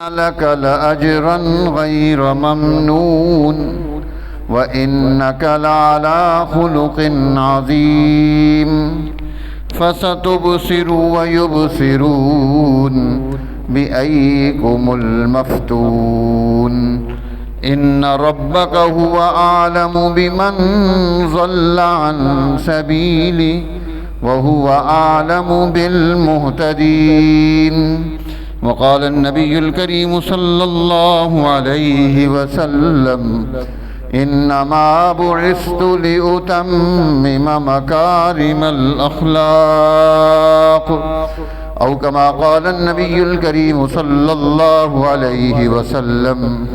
لك لأجرا غير ممنون وإنك لعلى خلق عظيم فستبصر ويبصرون بأيكم المفتون إن ربك هو أعلم بمن ضل عن سبيله وهو أعلم بالمهتدين. وقال النبي الكريم صلى الله عليه وسلم إنما بعثت لأتمم مكارم الأخلاق أو كما قال النبي الكريم صلى الله عليه وسلم.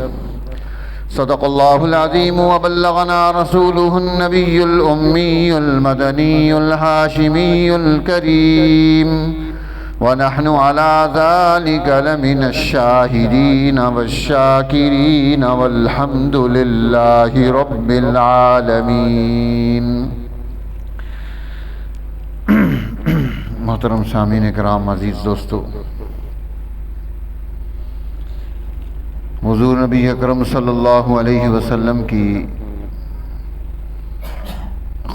صدق الله العظيم وبلغنا رسوله النبي الأمي المدني الهاشمي الكريم ونحن على ذلك لمن الشاهدين والشاكرين والحمد لله رب العالمين. محترم سامعین کرام، عزیز دوستو، حضور نبی اکرم صلی اللہ علیہ وسلم کی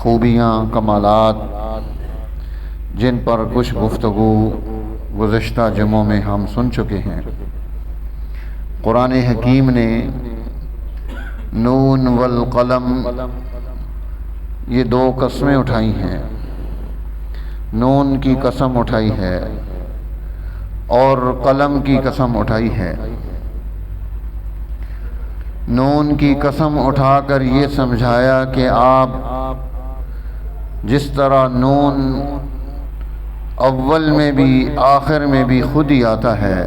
خوبیاں، کمالات، جن پر کچھ گفتگو گزشتہ جمعوں میں ہم سن چکے ہیں. قرآن حکیم نے نون والقلم یہ دو قسمیں اٹھائی ہیں. نون کی قسم اٹھائی ہے اور قلم کی قسم اٹھائی ہے. نون کی قسم اٹھا کر یہ سمجھایا کہ آپ جس طرح نون اول میں بھی آخر میں بھی خود ہی آتا ہے،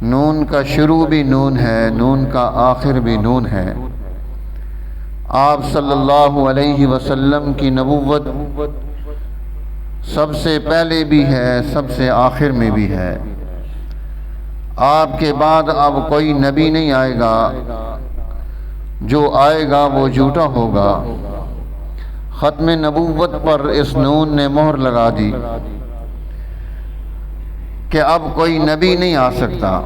نون کا شروع بھی نون ہے، نون کا آخر بھی نون ہے. آپ صلی اللہ علیہ وسلم کی نبوت سب سے پہلے بھی ہے، سب سے آخر میں بھی ہے. آپ کے بعد اب کوئی نبی نہیں آئے گا، جو آئے گا وہ جھوٹا ہوگا. ختم نبوت پر اس نون نے مہر لگا دی کہ اب کوئی نبی نہیں آ سکتا،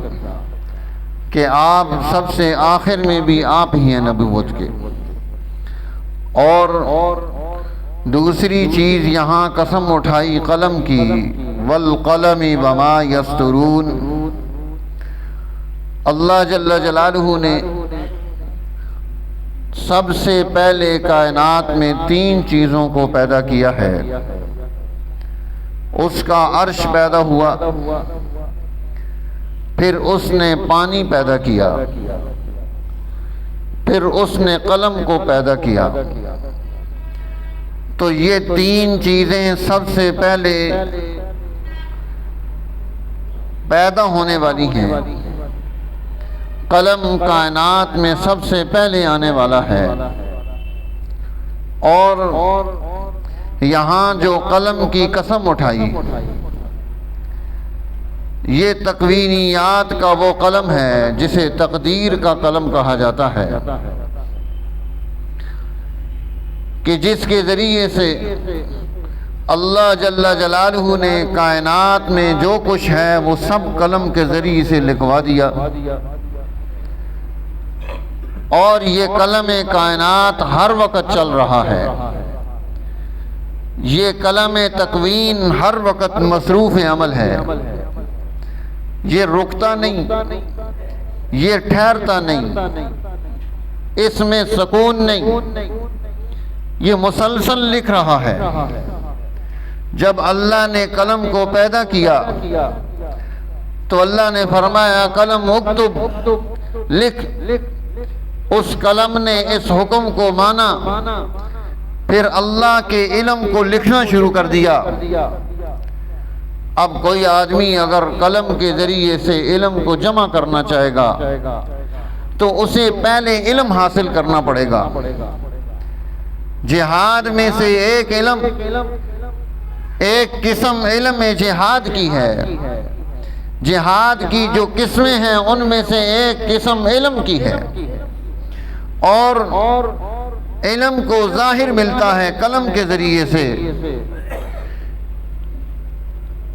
کہ آپ سب سے آخر میں بھی آپ ہی ہیں نبوت کے. اور دوسری چیز یہاں قسم اٹھائی قلم کی، والقلم وما یسطرون. اللہ جل جلالہ نے سب سے پہلے کائنات میں 3 چیزوں کو پیدا کیا ہے. اس کا عرش پیدا ہوا، پھر اس نے پانی پیدا کیا، پھر اس نے قلم کو پیدا کیا. تو یہ 3 چیزیں سب سے پہلے پیدا ہونے والی ہیں. قلم کائنات میں سب سے پہلے آنے والا ہے. اور یہاں جو قلم کی قسم اٹھائی، یہ تکوینیات کا وہ قلم ہے جسے تقدیر کا قلم کہا جاتا ہے، کہ جس کے ذریعے سے اللہ جل جلالہ نے کائنات میں جو کچھ ہے وہ سب قلم کے ذریعے سے لکھوا دیا. اور یہ قلم کائنات ہر وقت چل رہا ہے. یہ قلم تکوین ہر وقت مصروف عمل ہے. یہ رکتا نہیں، یہ ٹھہرتا نہیں، اس میں سکون نہیں، یہ مسلسل لکھ رہا ہے. جب اللہ نے قلم کو پیدا کیا تو اللہ نے فرمایا قلم اکتب، لکھ. اس قلم نے اس حکم کو مانا، پھر اللہ کے علم کو لکھنا شروع کر دیا. اب کوئی آدمی اگر قلم کے ذریعے سے علم کو جمع کرنا چاہے گا تو اسے پہلے علم حاصل کرنا پڑے گا. جہاد میں سے ایک قسم علم جہاد کی ہے. جہاد کی جو قسمیں ہیں ان میں سے ایک قسم علم کی ہے. اور علم کو ظاہر ملتا ہے قلم کے ذریعے سے.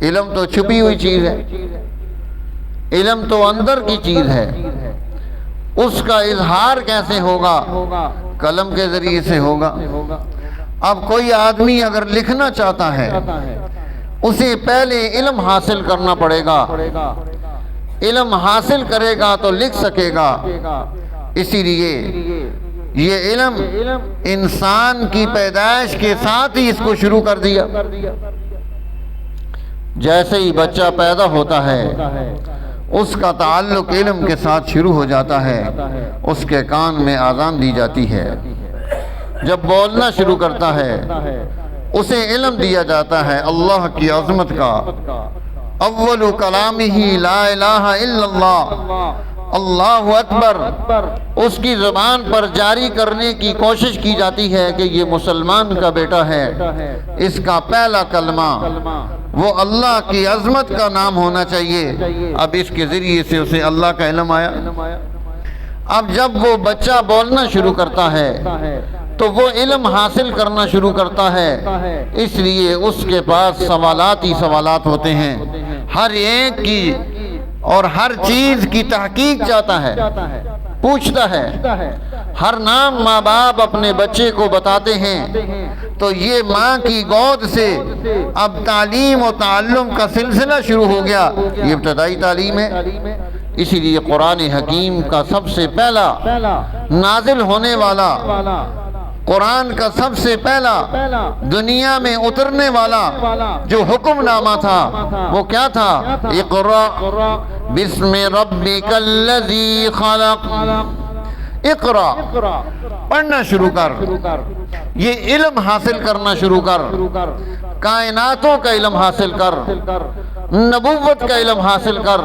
علم تو چھپی ہوئی چیز ہے. علم تو اندر کی چیز ہے، اس کا اظہار کیسے ہوگا؟ قلم کے ذریعے سے ہوگا۔ اب کوئی آدمی اگر لکھنا چاہتا ہے اسے پہلے علم حاصل کرنا پڑے گا، علم حاصل کرے گا تو لکھ سکے گا۔ اسی لیے یہ علم انسان کی پیدائش کے ساتھ ہی اس کو شروع کر دیا۔ جیسے ہی بچہ پیدا ہوتا ہے اس کا تعلق علم کے ساتھ شروع ہو جاتا ہے، اس کے کان میں اذان دی جاتی ہے، جب بولنا شروع کرتا ہے اسے علم دیا جاتا ہے اللہ کی عظمت کا۔ اول کلامہ لا الہ الا اللہ، اللہ اکبر، اس کی زبان پر جاری کرنے کی کوشش کی جاتی ہے کہ یہ مسلمان کا بیٹا ہے، اس کا پہلا کلمہ وہ اللہ کی عظمت کا نام ہونا چاہیے۔ اب اس کے ذریعے سے اسے اللہ کا علم آیا۔ اب جب وہ بچہ بولنا شروع کرتا ہے تو وہ علم حاصل کرنا شروع کرتا ہے، اس لیے اس کے پاس سوالات ہی سوالات ہوتے ہیں، ہر ایک کی اور ہر چیز کی تحقیق چاہتا ہے، پوچھتا ہے۔ ہر نام ماں باپ اپنے بچے کو بتاتے ہیں تو یہ ماں کی گود سے اب تعلیم و تعلم کا سلسلہ شروع ہو گیا، یہ ابتدائی تعلیم ہے۔ اسی لیے قرآن حکیم کا سب سے پہلا نازل ہونے والا، قرآن کا سب سے پہلا دنیا میں اترنے والا جو حکم نامہ تھا وہ کیا تھا؟ اقرأ بسم ربک الذی خلق، اقرأ، پڑھنا شروع کر، یہ علم حاصل کرنا شروع کر، کائناتوں کا علم حاصل کر، نبوت کا علم حاصل کر،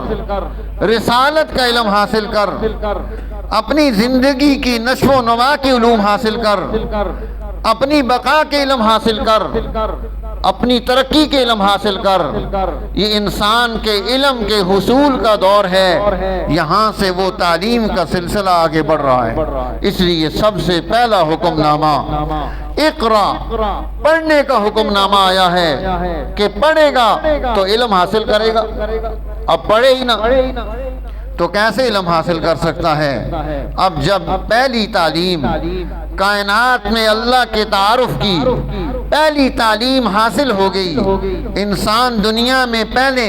رسالت کا علم حاصل کر، اپنی زندگی کی نشو و نما کے علوم حاصل کر، اپنی بقا کے علم حاصل کر، اپنی ترقی کے علم حاصل کر۔ یہ انسان کے علم کے حصول کا دور ہے، یہاں سے وہ تعلیم کا سلسلہ آگے بڑھ رہا ہے۔ اس لیے سب سے پہلا حکم نامہ اقرا، پڑھنے کا حکم نامہ آیا ہے کہ پڑھے گا تو علم حاصل کرے گا۔ اب پڑھے ہی نہ تو کیسے علم حاصل کر سکتا ہے؟ اب جب پہلی تعلیم کائنات میں اللہ کے تعارف کی پہلی تعلیم حاصل ہو گئی، انسان دنیا میں پہلے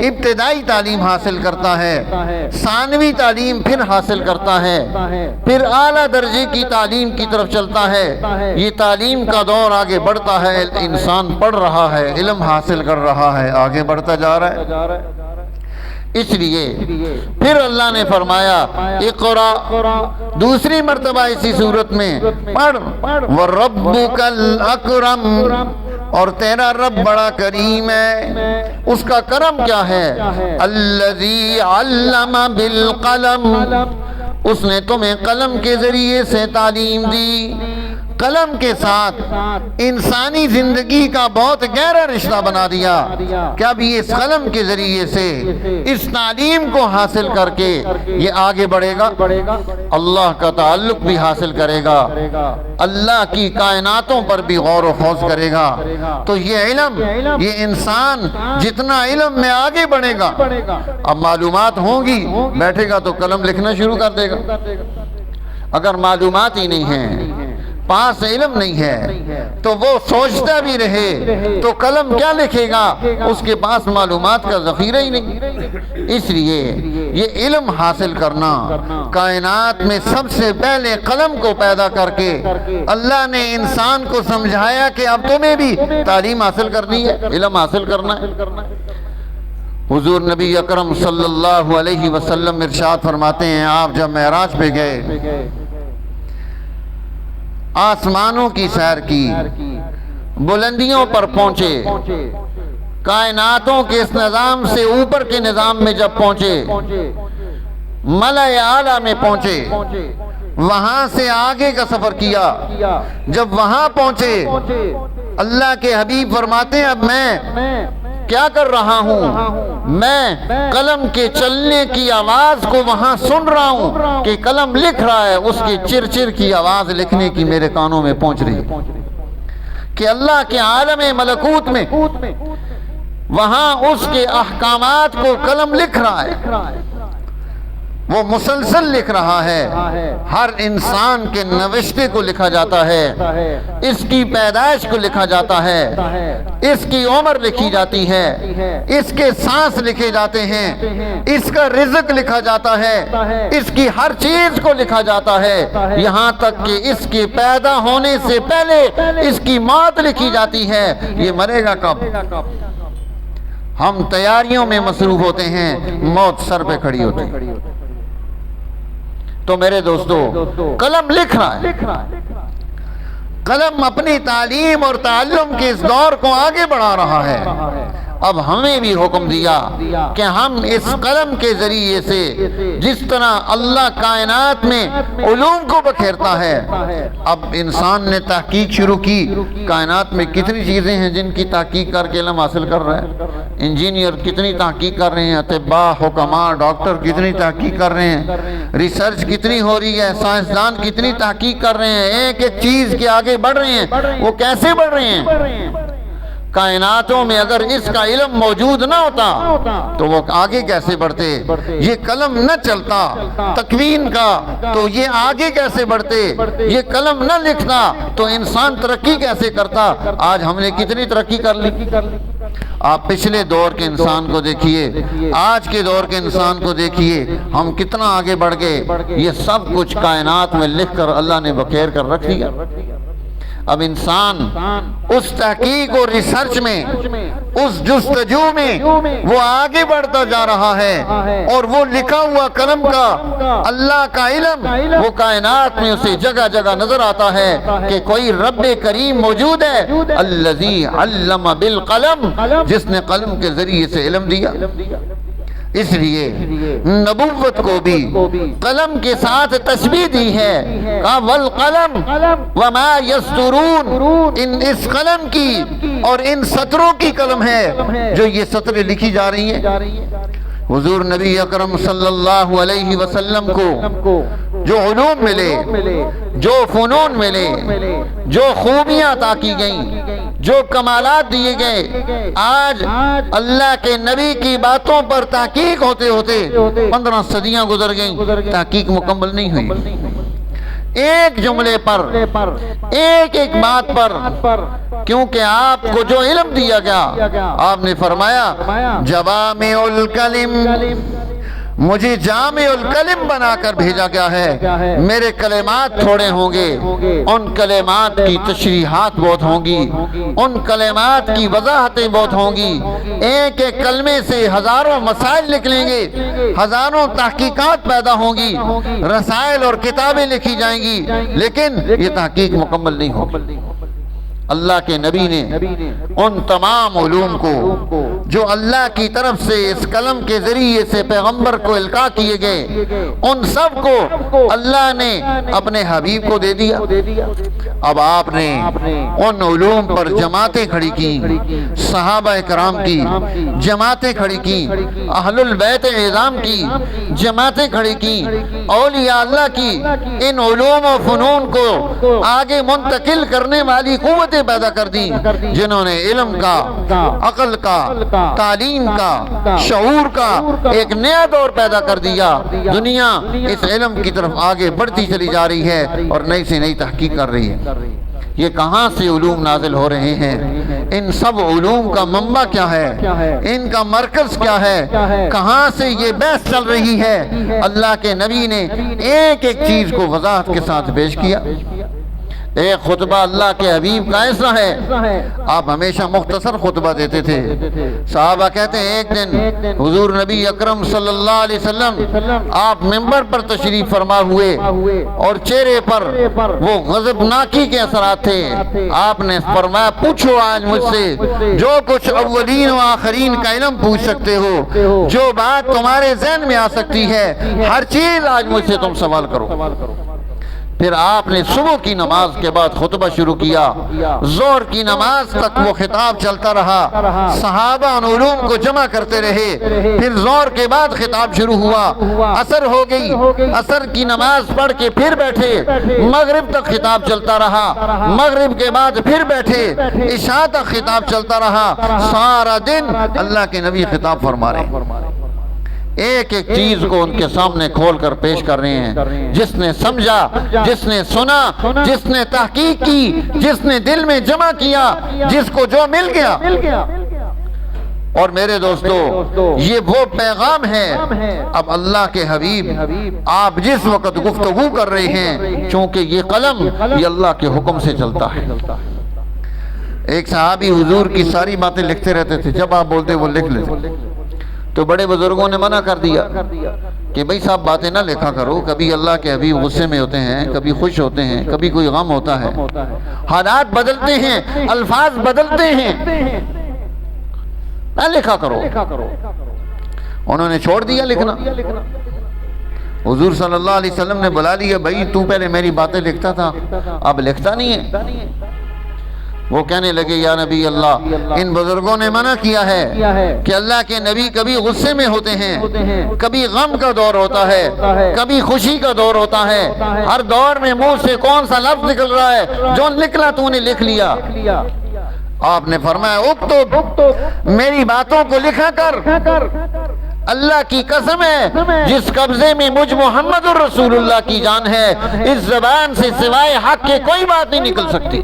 ابتدائی تعلیم حاصل کرتا ہے، ثانوی تعلیم پھر حاصل کرتا ہے، پھر اعلیٰ درجے کی تعلیم کی طرف چلتا ہے۔ یہ تعلیم کا دور آگے بڑھتا ہے، انسان پڑھ رہا ہے، علم حاصل کر رہا ہے، آگے بڑھتا جا رہا ہے۔ اس لیے پھر اللہ نے فرمایا اقرا، دوسری مرتبہ اسی صورت میں پڑھ، وَرَبُّكَ الْأَكْرَمُ، اور تیرا رب بڑا کریم ہے۔ اس کا کرم کیا ہے؟ الَّذِي عَلَّمَ بِالْقَلَمِ، اس نے تمہیں قلم کے ذریعے سے تعلیم دی۔ قلم کے ساتھ انسانی زندگی کا بہت گہرا رشتہ بنا دیا کہ اب یہ اس قلم کے ذریعے سے اس تعلیم کو حاصل کر کے یہ آگے بڑھے گا، اللہ کا تعلق بھی حاصل کرے گا، اللہ کی کائناتوں پر بھی غور و خوض کرے گا۔ تو یہ علم، یہ انسان جتنا علم میں آگے بڑھے گا، اب معلومات ہوں گی، بیٹھے گا تو قلم لکھنا شروع کر دے گا۔ اگر معلومات ہی نہیں ہیں، پاس علم نہیں ہے، تو وہ سوچتا بھی رہے تو قلم کیا لکھے گا؟ اس کے پاس معلومات کا ذخیرہ ہی نہیں۔ اس لیے یہ علم حاصل کرنا، کائنات میں سب سے پہلے قلم کو پیدا کر کے اللہ نے انسان کو سمجھایا کہ اب تمہیں بھی تعلیم حاصل کرنی ہے، علم حاصل کرنا ہے۔ حضور نبی اکرم صلی اللہ علیہ وسلم ارشاد فرماتے ہیں، آپ جب معراج پہ گئے، آسمانوں کی سیر کی، بلندیوں پر پہنچے، کائناتوں کے اس نظام سے اوپر کے نظام میں جب پہنچے، ملأ اعلیٰ میں پہنچے، وہاں سے آگے کا سفر کیا۔ جب وہاں پہنچے، اللہ کے حبیب فرماتے ہیں اب میں کیا کر رہا ہوں؟ میں قلم کے چلنے کی آواز کو وہاں سن رہا ہوں کہ قلم لکھ رہا ہے، اس کی چر چر کی آواز لکھنے کی میرے کانوں میں پہنچ رہی ہے کہ اللہ کے عالم ملکوت میں وہاں اس کے احکامات کو قلم لکھ رہا ہے، وہ مسلسل لکھ رہا ہے۔ ہر انسان کے نوشتے کو لکھا جاتا ہے، اس کی پیدائش کو لکھا جاتا ہے، اس کی عمر لکھی جاتی ہے، اس کے سانس لکھے جاتے ہیں، اس کا رزق لکھا جاتا ہے، اس کی ہر چیز کو لکھا جاتا ہے، یہاں تک کہ اس کے پیدا ہونے سے پہلے اس کی موت لکھی جاتی ہے، یہ مرے گا کب۔ ہم تیاریوں میں مصروف ہوتے ہیں، موت سر پہ کھڑی ہوتی ہے۔ تو میرے دوستو، قلم لکھ رہا ہے، قلم اپنی تعلیم اور تعلم کے اس دور کو آگے بڑھا رہا ہے۔ اب ہمیں بھی حکم دیا کہ ہم اس قلم کے ذریعے سے جس طرح اللہ کائنات میں علوم کو بکھیرتا ہے، اب انسان نے تحقیق شروع کی، کائنات میں کتنی چیزیں ہیں جن کی تحقیق کر کے علم حاصل کر رہا ہے، انجینئر کتنی تحقیق کر رہے ہیں، اطباء، حکماء، ڈاکٹر کتنی تحقیق کر رہے ہیں، ریسرچ کتنی ہو رہی ہے، سائنسدان کتنی تحقیق کر رہے ہیں، ایک ایک چیز کے آگے بڑھ رہے ہیں۔ وہ کیسے بڑھ رہے ہیں؟ کائناتوں میں اگر اس کا علم موجود نہ ہوتا تو وہ آگے کیسے بڑھتے؟ یہ قلم نہ چلتا تکوین کا تو یہ آگے کیسے بڑھتے؟ یہ قلم نہ لکھتا تو انسان ترقی کیسے کرتا؟ آج ہم نے کتنی ترقی کر لی۔ آپ پچھلے دور کے انسان کو دیکھیے، آج کے دور کے انسان کو دیکھیے، ہم کتنا آگے بڑھ گئے۔ یہ سب کچھ کائنات میں لکھ کر اللہ نے بکھیر کر رکھ دیا۔ اب انسان اس تحقیق اور ریسرچ میں، اس جستجو میں وہ آگے بڑھتا جا رہا ہے، اور وہ لکھا ہوا قلم کا اللہ کا علم وہ کائنات میں اسے جگہ جگہ نظر آتا ہے کہ کوئی رب کریم موجود ہے، الذی علم بالقلم، جس نے قلم کے ذریعے سے علم دیا۔ اس لیے نبوت کو بھی قلم کے ساتھ تشبیہ دی ہے، کہا والقلم وما یسطرون، اس قلم کی اور ان سطروں کی قلم ہے جو یہ سطریں لکھی جا رہی ہیں۔ حضور نبی اکرم صلی اللہ علیہ وسلم کو جو علوم ملے، جو فنون ملے، جو خوبیاں عطا کی گئیں، جو کمالات دیے گئے، آج اللہ کے نبی کی باتوں پر تحقیق ہوتے ہوتے 15 صدیاں گزر گئیں، تحقیق مکمل نہیں ہوئی۔ ایک جملے پر، ایک ایک بات پر، کیونکہ آپ کو جو علم دیا گیا، آپ نے فرمایا جوامع الکلم، مجھے جامع الکلم بنا کر بھیجا گیا ہے۔ میرے کلمات تھوڑے ہوں گے، ان کلمات کی تشریحات بہت ہوں گی، ان کلمات کی وضاحتیں بہت ہوں گی۔ ایک ایک کلمے سے ہزاروں مسائل نکلیں گے، ہزاروں تحقیقات پیدا ہوں گی، رسائل اور کتابیں لکھی جائیں گی، لیکن یہ تحقیق مکمل نہیں ہوگی۔ اللہ کے نبی نے ان تمام علوم کو جو اللہ کی طرف سے اس قلم کے ذریعے سے پیغمبر کو القاء کیے گئے، ان سب کو اللہ نے اپنے حبیب کو دے دیا۔ اب آپ نے ان علوم پر جماعتیں کھڑی کی، صحابہ کرام کی جماعتیں کھڑی کی، اہل البیت اعظام کی جماعتیں کھڑی کی، اولیاء اللہ کی ان علوم و فنون کو آگے منتقل کرنے والی قوتیں پیدا کر دی، جنہوں نے علم کا، عقل کا، تعلیم کا، شعور کا ایک نیا دور پیدا کر دیا۔ دنیا اس علم کی طرف آگے بڑھتی چلی جا رہی ہے اور نئی سے نئی تحقیق کر رہی ہے۔ یہ کہاں سے علوم نازل ہو رہے ہیں؟ ان سب علوم کا منبع کیا ہے؟ ان کا مرکز کیا ہے؟ کہاں سے یہ بحث چل رہی ہے؟ اللہ کے نبی نے ایک ایک چیز کو وضاحت کے ساتھ پیش کیا۔ ایک خطبہ اللہ کے حبیب کا ایسا ہے، آپ ہمیشہ مختصر خطبہ دیتے تھے۔ صحابہ کہتے ہیں ایک دن حضور نبی اکرم صلی اللہ علیہ وسلم آپ منبر پر تشریف فرما ہوئے اور چہرے پر وہ غضبناکی کے اثرات تھے۔ آپ نے فرمایا پوچھو آج مجھ سے جو کچھ اولین و آخرین کا علم پوچھ سکتے ہو، جو بات تمہارے ذہن میں آ سکتی ہے، ہر چیز آج مجھ سے تم سوال کرو۔ پھر آپ نے صبح کی نماز کے بعد خطبہ شروع کیا، ظہر کی نماز تک وہ خطاب چلتا رہا، صحابہ ان علوم کو جمع کرتے رہے، پھر ظہر کے بعد خطاب شروع ہوا، عصر ہو گئی، عصر کی نماز پڑھ کے پھر بیٹھے، مغرب تک خطاب چلتا رہا، مغرب کے بعد پھر بیٹھے، عشاء تک خطاب چلتا رہا، سارا دن اللہ کے نبی خطاب فرما رہے ہیں، ایک ایک چیز کو ان کے سامنے کھول کر پیش کر رہے ہیں، جس نے سمجھا، جس نے سنا، جس نے تحقیق کی، جس نے دل میں جمع کیا، جس کو جو مل گیا۔ اور میرے دوستو، یہ وہ پیغام ہے۔ اب اللہ کے حبیب آپ جس وقت گفتگو کر رہے ہیں، چونکہ یہ قلم یہ اللہ کے حکم سے چلتا ہے۔ ایک صحابی حضور کی ساری باتیں لکھتے رہتے تھے، جب آپ بولتے وہ لکھ لیتے، تو بڑے بزرگوں نے منع کر دیا کہ بھئی صاحب باتیں نہ لکھا کرو، کبھی اللہ کے حبیب غصے میں ہوتے ہیں، کبھی خوش ہوتے ہیں، کبھی کوئی غم ہوتا ہے، حالات بدلتے ہیں، الفاظ بدلتے ہیں، نہ لکھا کرو۔ انہوں نے چھوڑ دیا لکھنا۔ حضور صلی اللہ علیہ وسلم نے بلا لیا، بھئی تو پہلے میری باتیں لکھتا تھا، اب لکھتا نہیں ہے۔ وہ کہنے لگے یا نبی اللہ، ان بزرگوں نے منع کیا ہے کہ اللہ کے نبی کبھی غصے میں ہوتے ہیں، کبھی غم کا دور ہوتا ہے، کبھی خوشی کا دور ہوتا ہے، ہر دور میں منہ سے کون سا لفظ نکل رہا ہے، جو نکلا تو نے لکھ لیا۔ آپ نے فرمایا اکتب، میری باتوں کو لکھا کر، اللہ کی قسم ہے جس قبضے میں مجھ محمد الرسول اللہ کی جان ہے، اس زبان سے سوائے حق کے کوئی بات نہیں نکل سکتی۔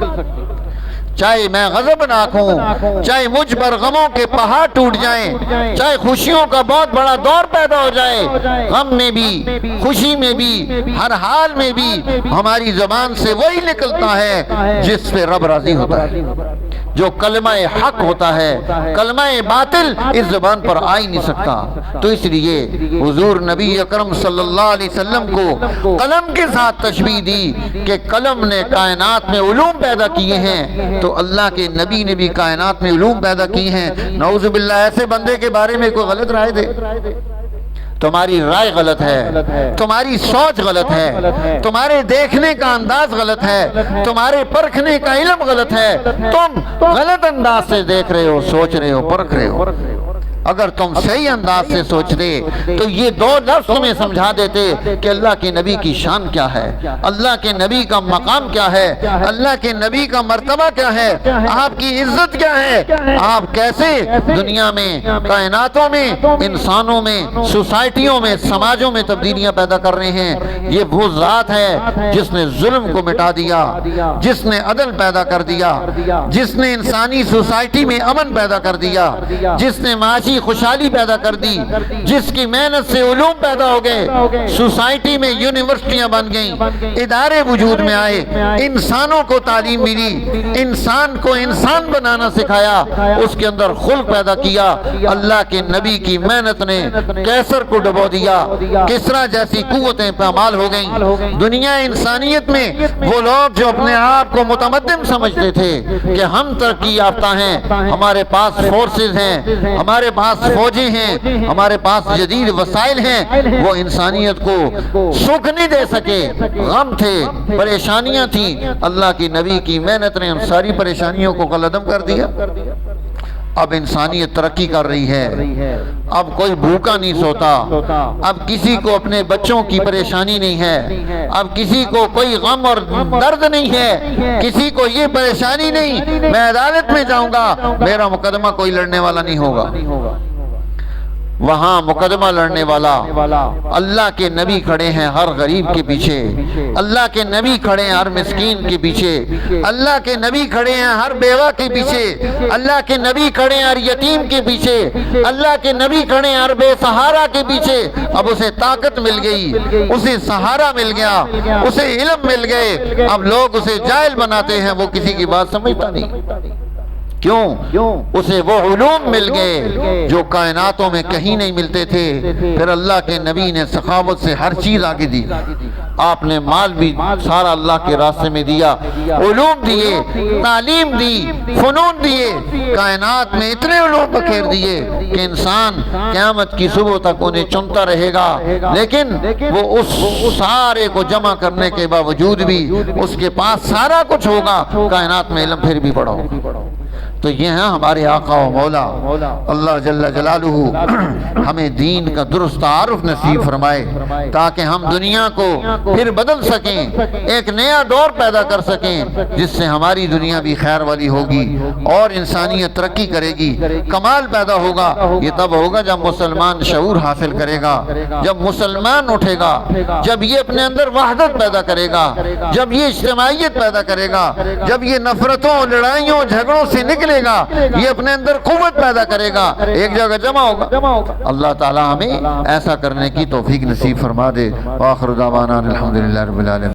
چاہے میں غضبناک ہوں، چاہے مجھ پر غموں کے پہاڑ ٹوٹ جائیں، چاہے خوشیوں کا بہت بڑا دور پیدا ہو جائے، غم میں بھی، خوشی میں بھی، ہر حال میں بھی ہماری زبان سے وہی نکلتا ہے جس پہ رب راضی ہوتا ہے۔ جو کلمہ حق ہوتا ہے، کلمہ باطل اس زبان پر آ ہی نہیں سکتا۔ تو اس لیے حضور نبی اکرم صلی اللہ علیہ وسلم کو قلم کے ساتھ تشبیہ دی کہ قلم نے کائنات میں علوم پیدا کیے ہیں، تو اللہ کے نبی نے بھی کائنات میں علوم پیدا کی ہیں۔ نعوذ باللہ ایسے بندے کے بارے میں کوئی غلط رائے دے، تمہاری رائے غلط ہے، تمہاری سوچ غلط ہے، تمہارے دیکھنے کا انداز غلط ہے، تمہارے پرکھنے کا علم غلط ہے، تم غلط انداز سے دیکھ رہے ہو، سوچ رہے ہو، پرکھ رہے ہو۔ اگر تم صحیح انداز سے سوچتے تو یہ دو لفظ تمہیں سمجھا دیتے کہ اللہ کے نبی کی شان کیا ہے، اللہ کے نبی کا مقام کیا ہے، اللہ کے نبی کا مرتبہ کیا ہے، آپ کی عزت کیا ہے، آپ کیسے دنیا میں، کائناتوں میں، انسانوں میں، سوسائٹیوں میں، سماجوں میں تبدیلیاں پیدا کر رہے ہیں۔ یہ وہ ذات ہے جس نے ظلم کو مٹا دیا، جس نے عدل پیدا کر دیا، جس نے انسانی سوسائٹی میں امن پیدا کر دیا، جس نے معاشی خوشحالی پیدا کر دی، جس کی محنت سے علوم پیدا ہو گئے، سوسائٹی میں یونیورسٹیاں بن گئیں، ادارے وجود میں آئے، انسانوں کو تعلیم ملی، انسان کو انسان بنانا سکھایا، اس کے اندر خلق پیدا کیا۔ اللہ کے نبی کی محنت نے کیسر کو ڈبو دیا، کسرا جیسی قوتیں پامال ہو گئیں۔ دنیا انسانیت میں وہ لوگ جو اپنے آپ کو متمدن سمجھتے تھے کہ ہم ترقی یافتہ ہیں، ہمارے پاس فورسز ہیں، ہمارے پاس فوجیں ہیں، ہمارے پاس جدید وسائل ہیں، وہ انسانیت کو سکھ نہیں دے سکے، غم تھے، پریشانیاں تھیں۔ اللہ کی نبی کی محنت نے ان ساری پریشانیوں کو قلعدم کر دیا۔ اب انسانیت ترقی کر رہی ہے، اب کوئی بھوکا نہیں سوتا، اب کسی کو اپنے بچوں کی پریشانی نہیں ہے، اب کسی کو کوئی غم اور درد نہیں ہے، کسی کو یہ پریشانی نہیں میں عدالت میں جاؤں گا میرا مقدمہ کوئی لڑنے والا نہیں ہوگا۔ وہاں مقدمہ لڑنے والا اللہ کے نبی کھڑے ہیں ہر غریب کے پیچھے، اللہ کے نبی کھڑے ہیں ہر مسکین کے پیچھے، اللہ کے نبی کھڑے ہیں ہر بیوہ کے پیچھے، اللہ کے نبی کھڑے ہیں ہر یتیم کے پیچھے، اللہ کے نبی کھڑے ہیں ہر بے سہارا کے پیچھے۔ اب اسے طاقت مل گئی، اسے سہارا مل گیا، اسے علم مل گئے، اب لوگ اسے جاہل بناتے ہیں، وہ کسی کی بات سمجھتا نہیں۔ کیوں؟ اسے وہ علوم مل گئے جو کائناتوں میں کہیں نہیں ملتے تھے۔ پھر اللہ کے نبی نے سخاوت سے ہر چیز آگے دی، آپ نے مال بھی سارا اللہ کے راستے میں دیا، علوم دیے، تعلیم دی، فنون دیے، کائنات میں اتنے علوم بکھیر دیے کہ انسان قیامت کی صبح تک انہیں چنتا رہے گا، لیکن وہ اس سارے کو جمع کرنے کے باوجود بھی اس کے پاس سارا کچھ ہوگا، کائنات میں علم پھر بھی بڑا ہوگا۔ تو یہ ہیں ہمارے آقا و مولا، اللہ جل جلالہ ہمیں دین کا درست تعارف نصیب فرمائے تاکہ ہم دنیا کو پھر بدل سکیں، ایک نیا دور پیدا کر سکیں جس سے ہماری دنیا بھی خیر والی ہوگی اور انسانیت ترقی کرے گی، کمال پیدا ہوگا۔ یہ تب ہوگا جب مسلمان شعور حاصل کرے گا، جب مسلمان اٹھے گا، جب یہ اپنے اندر وحدت پیدا کرے گا، جب یہ اجتماعیت پیدا کرے گا، جب یہ نفرتوں، لڑائیوں، جھگڑوں سے نکلے گا، یہ اپنے اندر قوت پیدا کرے گا، ایک جگہ جمع ہوگا۔ اللہ تعالی ہمیں ایسا کرنے کی توفیق نصیب فرما دے۔ وآخر دعوانا الحمدللہ رب العالمین۔